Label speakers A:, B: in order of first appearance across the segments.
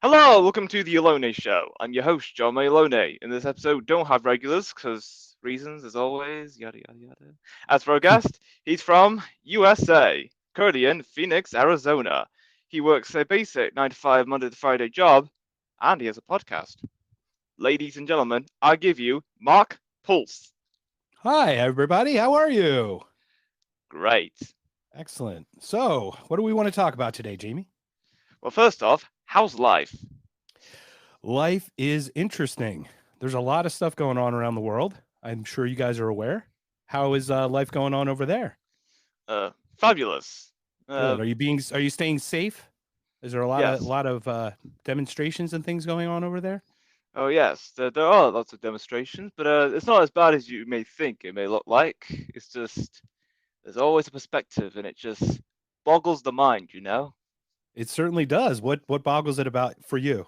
A: Hello, welcome to the Alone Show. I'm your host, John Malone. In this episode, don't have regulars because reasons, as always, yada yada yada. As for our guest, he's from USA, currently in Phoenix, Arizona. He works a basic 9 to 5 Monday to Friday job, and he has a podcast. Ladies and gentlemen, I give you Mark Pulse.
B: Hi, everybody. How are you?
A: Great.
B: Excellent. So, what do we want to talk about today, Jamie?
A: Well, first off, how's life?
B: Life is interesting. There's a lot of stuff going on around the world. I'm sure you guys are aware. How is life going on over there?
A: Fabulous.
B: Good. Are you staying safe? Is there a lot of
A: Yes.
B: demonstrations and things going on over there?
A: Oh yes, there are lots of demonstrations, but it's not as bad as you may think it may look like. It's just there's always a perspective, and it just boggles the mind, you know.
B: It certainly does. What boggles it about for you?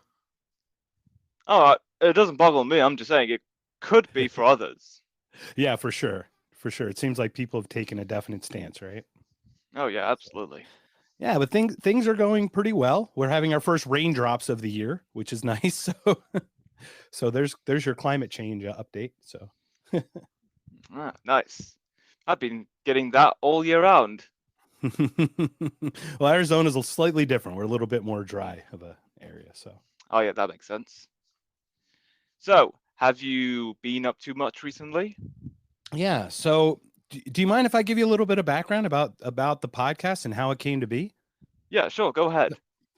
A: Oh, it doesn't boggle me. I'm just saying it could be for others.
B: Yeah, for sure. For sure. It seems like people have taken a definite stance, right?
A: Oh yeah,
B: So,
A: absolutely.
B: yeah, but things are going pretty well. We're having our first raindrops of the year, which is nice. So there's your climate change update. So
A: Ah, nice. I've been getting that all year round.
B: well, Arizona's a slightly different. We're a little bit more dry of a area. So
A: Oh yeah, that makes sense. So, have you been up too much recently?
B: yeah. So do you mind if I give you a little bit of background about the podcast and how it came to be?
A: Yeah, sure. Go ahead.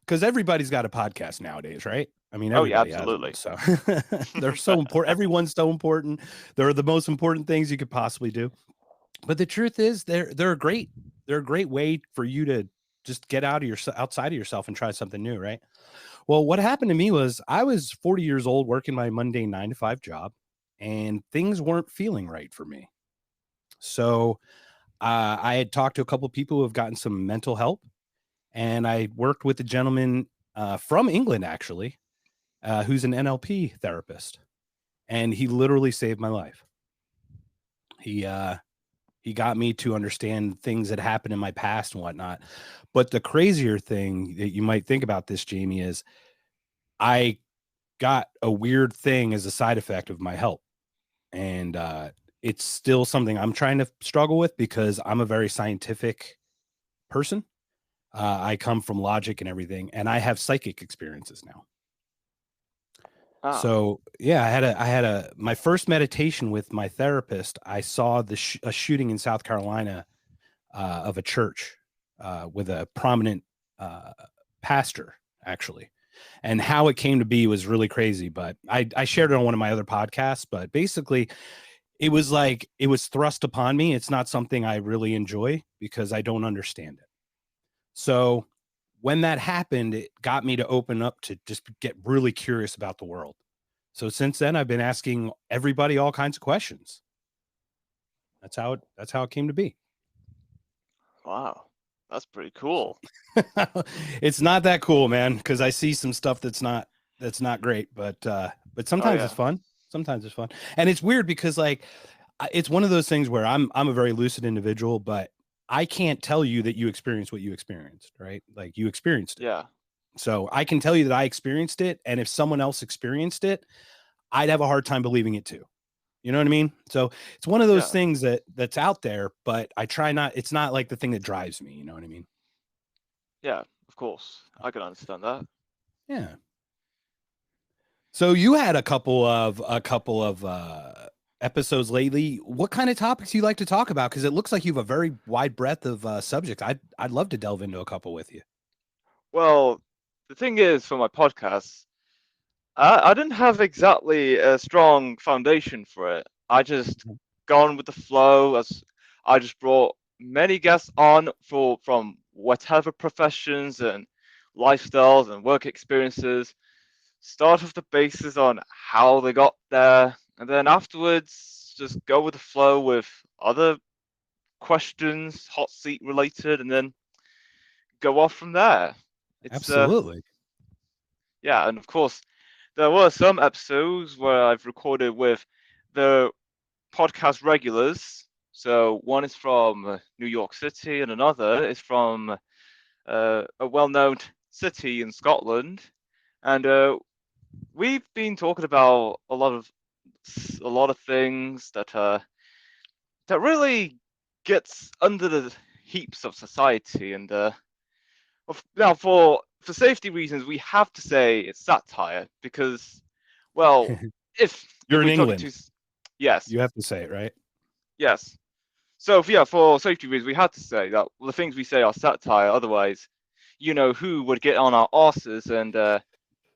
B: Because everybody's got a podcast nowadays, right? I mean,
A: Oh yeah,
B: everybody has one.
A: absolutely.
B: So they're so important. Everyone's so important. They're the most important things you could possibly do. But the truth is, they're a great way for you to just get outside of yourself and try something new, right? Well, what happened to me was I was 40 years old working my mundane 9 to 5 job, and things weren't feeling right for me. So I had talked to a couple of people who have gotten some mental help, and I worked with a gentleman from England, actually, who's an NLP therapist, and he literally saved my life. He uh, he got me to understand things that happened in my past and whatnot. But the crazier thing that you might think about this, Jamie, is I got a weird thing as a side effect of my help. And it's still something I'm trying to struggle with because I'm a very scientific person. I come from logic and everything, and I have psychic experiences now.
A: Ah,
B: So yeah, I had my first meditation with my therapist. I saw a shooting in South Carolina of a church with a prominent uh, pastor, actually. And how it came to be was really crazy. But I shared it on one of my other podcasts. But basically, it was like it was thrust upon me. It's not something I really enjoy because I don't understand it. So when that happened, it got me to open up to just get really curious about the world. So since then, I've been asking everybody all kinds of questions. That's how it came to be.
A: wow. That's pretty
B: So
A: cool.
B: it's not that cool, man, because I see some stuff that's not great, but
A: Oh
B: sometimes it's
A: yeah.
B: fun. Sometimes it's fun. And it's weird because like it's one of those things where I'm a very lucid individual, but I can't tell you that you experienced what you experienced, right? Like you experienced it.
A: Yeah.
B: So I can tell you that I experienced it, and if someone else experienced it, I'd have a hard time believing it too. You know what I mean? So it's one of those
A: Yeah.
B: things that's out there, but I try not. It's not like the thing that drives me. You know what I mean?
A: Yeah. Of course. I can understand that.
B: Yeah. So you had a couple of episodes lately. What kind of topics do you like to talk about? Because it looks like you have a very wide breadth of subjects. I'd love to delve into a couple with you.
A: Well, the thing is, for my podcast, I didn't have exactly a strong foundation for it. I just gone with the flow as I just brought many guests on from whatever professions and lifestyles and work experiences. Start with the basis on how they got there, and then afterwards just go with the flow with other questions, hot seat related, and then go off from there. It's
B: Absolutely.
A: yeah, and of course there were some episodes where I've recorded with the podcast regulars. So one is from New York City, and another is from a well-known city in Scotland. And we've been talking about a lot of things that really gets under the heaps of society. And now, for safety reasons, we have to say it's satire because, well, if
B: You're in
A: we took it
B: England.
A: to yes,
B: You have to say it, right?
A: yes. So yeah, for safety reasons, we had to say that the things we say are satire. Otherwise, who would get on our asses and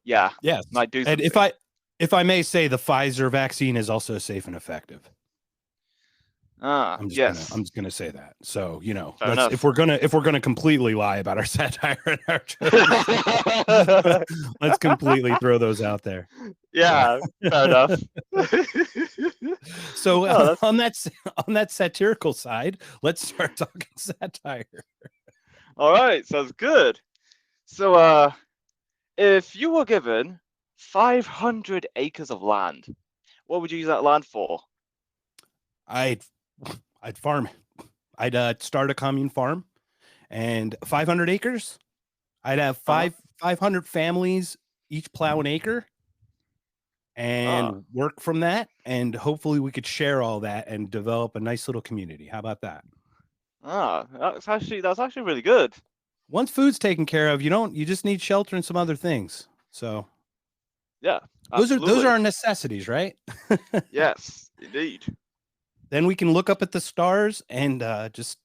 A: yeah,
B: Yes.
A: might do
B: And
A: something.
B: if I may say, the Pfizer vaccine is also safe and effective.
A: Ah,
B: I'm
A: yes,
B: just gonna say that. So,
A: fair
B: let's
A: enough.
B: if we're gonna completely lie about our satire and our jokes, let's completely throw those out there. So
A: Yeah, fair enough.
B: so
A: Oh, that's
B: on that satirical side, let's start talking satire.
A: all right. Sounds good. So, if you were given 500 acres of land, what would you use that land for?
B: I'd I'd farm. I'd start a commune farm and 500 acres. I'd have
A: Uh-huh.
B: 500 families each plow an acre
A: Ah,
B: and work from that. And hopefully we could share all that and develop a nice little community. How about that?
A: that's actually really good.
B: Once food's taken care of, you just need shelter and some other things. So
A: Yeah,
B: those are
A: absolutely.
B: our necessities, right?
A: Yes, indeed.
B: Then we can look up at the stars and just,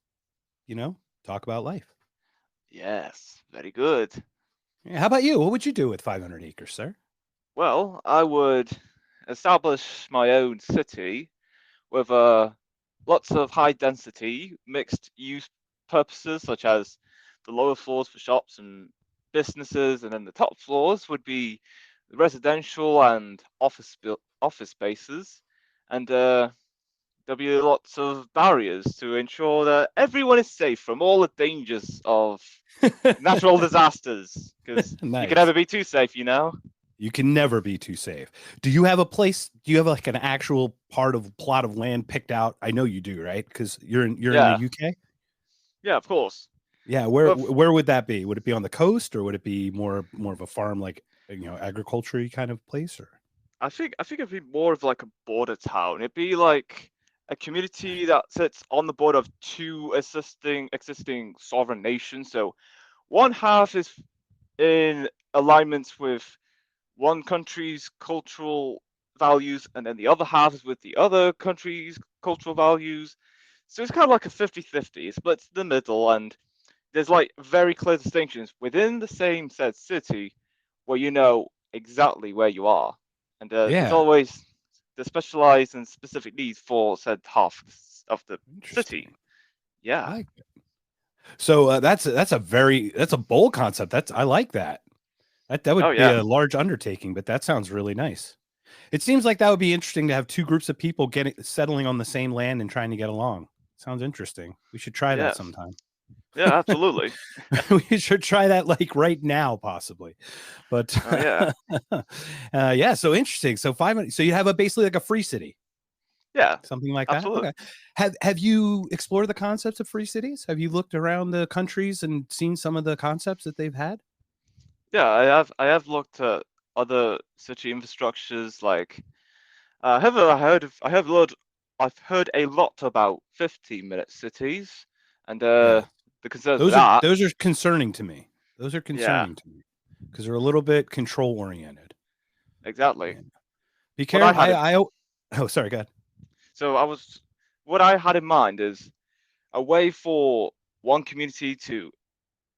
B: talk about life.
A: Yes, very good.
B: Yeah, how about you? What would you do with 500 acres, sir?
A: Well, I would establish my own city with lots of high density mixed use purposes, such as the lower floors for shops and businesses, and then the top floors would be residential and office spaces, and there'll be lots of barriers to ensure that everyone is safe from all the dangers of natural disasters, because you can
B: Nice.
A: never be too safe.
B: You can never be too safe. Do you have a place? Do you have like an actual plot of land picked out? I know you do, right? Because you're in the
A: Yeah,
B: UK.
A: yeah, of course.
B: Yeah, where
A: But
B: where would that be? Would it be on the coast or would it be more of a farm like agriculture kind of place or
A: I think it'd be more of like a border town. It'd be like a community that sits on the border of two existing sovereign nations. So one half is in alignment with one country's cultural values, and then the other half is with the other country's cultural values. So it's kind of like a 50-50. It splits the middle, and there's like very clear distinctions within the same said city where you know exactly where you are. And there's
B: yeah,
A: always the specialized and specific needs for said half of the city.
B: interesting. I
A: Yeah.
B: like it. So that's a bold concept. I like that. That
A: Oh,
B: would be
A: yeah.
B: a large undertaking, but that sounds really nice. It seems like that would be interesting to have two groups of people getting settling on the same land and trying to get along. Sounds interesting. We should try that
A: Yes.
B: sometime.
A: Yeah, absolutely.
B: We should try that like right now, possibly. But
A: Oh, yeah.
B: yeah, so interesting. So 500. So you have a basically like a free city,
A: Yeah,
B: something like that.
A: absolutely.
B: Okay. Have you explored the concepts of free cities? Have you looked around the countries and seen some of the concepts that they've had?
A: Yeah, I have looked at other city infrastructures like I've heard a lot about 15-minute cities and
B: Yeah.
A: the concerns with that.
B: Those are concerning to me. Those are
A: Yeah,
B: concerning to me because they're a little bit control oriented.
A: exactly.
B: Yeah. Be
A: What I
B: careful.
A: had in
B: Oh, sorry, go ahead.
A: so I was what I had in mind is a way for one community to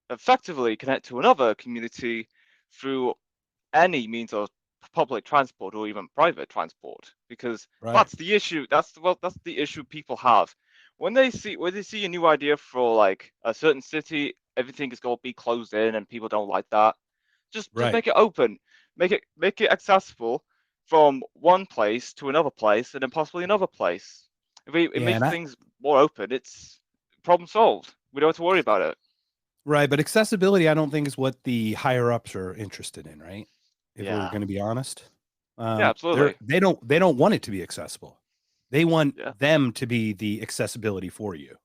A: effectively connect to another community through any means of public transport or even private transport, because
B: Right.
A: that's the issue. That's the issue people have when they see a new idea for like a certain city. Everything is going to be closed in and people don't like that. Just
B: Right.
A: make it open, make it accessible from one place to another place and then possibly another place. If we
B: Yeah,
A: make things more open, it's problem solved. We don't have to worry about it.
B: right, but accessibility I don't think is what the higher ups are interested in, right? If we're
A: Yeah,
B: going to be honest.
A: yeah,
B: They're
A: absolutely.
B: they don't want it to be accessible. They want
A: Yeah,
B: them to be the accessibility for you.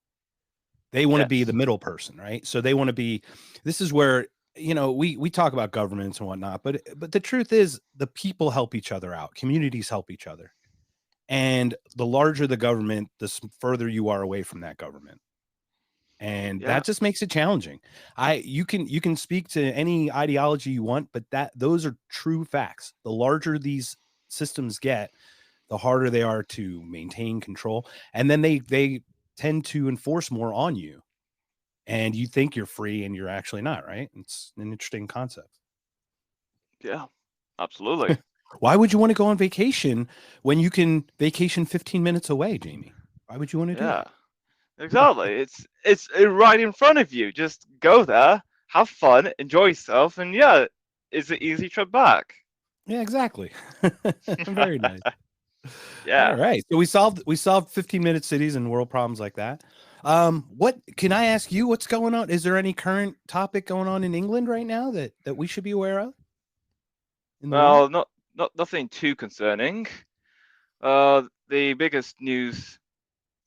B: They want to be the
A: yes,
B: middle person, right? So they want to be this is where we talk about governments and whatnot, but the truth is the people help each other out. Communities help each other. And the larger the government, further you are away from that government. And
A: Yeah,
B: that just makes it challenging. You can speak to any ideology you want, but those are true facts. The larger these systems get, the harder they are to maintain control, and then they tend to enforce more on you. And you think you're free and you're actually not, right? It's an interesting concept.
A: yeah, absolutely.
B: Why would you want to go on vacation when you can vacation 15 minutes away, Jamie? Why would you want to do
A: Yeah,
B: that?
A: exactly. It's right in front of you. Just go there, have fun, enjoy yourself, and yeah, it's an easy trip back.
B: Yeah, exactly. Very nice. All
A: Yeah.
B: right. So we solved 15-minute cities and world problems like that. What can I ask you what's going on? Is there any current topic going on in England right now that we should be aware of in the world?
A: Well, not nothing too concerning. The biggest news,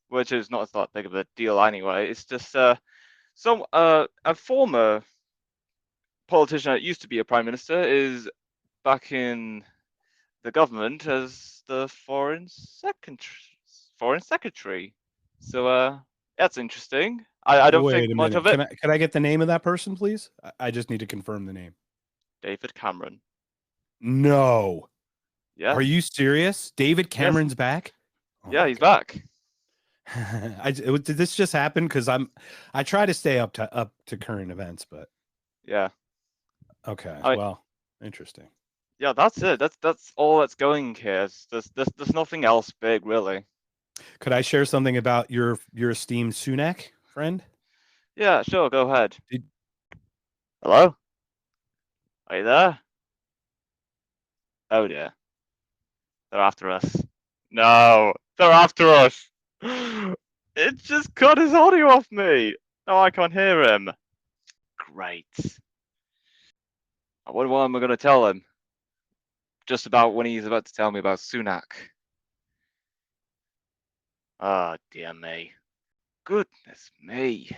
A: which is not that big of a deal anyway, it's just some a former politician that used to be a prime minister is back in the government as the foreign secretary. So that's interesting. I don't think
B: Wait a
A: much of
B: minute.
A: it.
B: Can I get the name of that person, please? I just need to confirm the name.
A: David Cameron.
B: No.
A: Yeah.
B: Are you serious? David
A: Yes.
B: Cameron's back? Oh
A: Yeah,
B: my
A: he's
B: god.
A: back.
B: Did this just happen? Because I try to stay up to current events, but
A: Yeah.
B: okay.
A: I mean,
B: Well, interesting.
A: yeah, that's it. That's all that's going here. There's nothing else big really.
B: Could I share something about your esteemed Sunak friend?
A: Yeah, sure, go ahead.
B: Did,
A: Hello? Are you there? Oh dear. They're after us. No, they're after us. It just cut his audio off me. Now I can't hear him. Great. What am I going to tell him? Just about when he's about to tell me about Sunak. Ah, oh, dear me. Goodness me.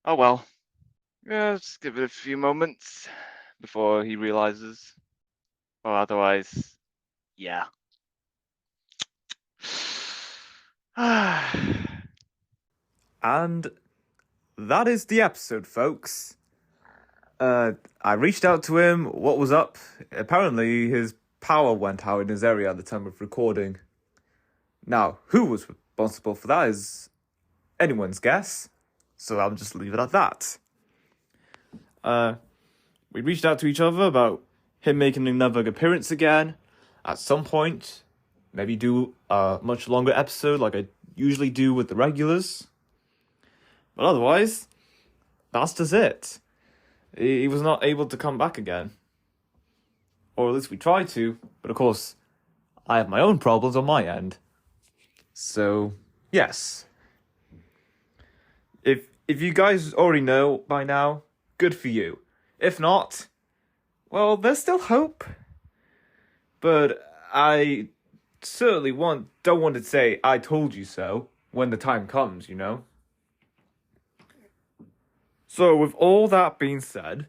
A: Oh well. Yeah, just give it a few moments before he realizes. Or otherwise, yeah.
C: And that is the episode, folks. I reached out to him. What was up? Apparently, his power went out in his area at the time of recording. Now, who was responsible for that is anyone's guess. So I'll just leave it at that. We reached out to each other about him making another appearance again at some point. Maybe do a much longer episode like I usually do with the regulars. But otherwise, that's just it. He was not able to come back again. Or at least we tried to, but of course, I have my own problems on my end. So, yes. If you guys already know by now, good for you. If not, well, there's still hope. But I certainly don't want to say I told you so when the time comes, you know? So, with all that being said,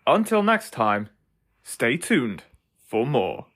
C: until next time, stay tuned for more.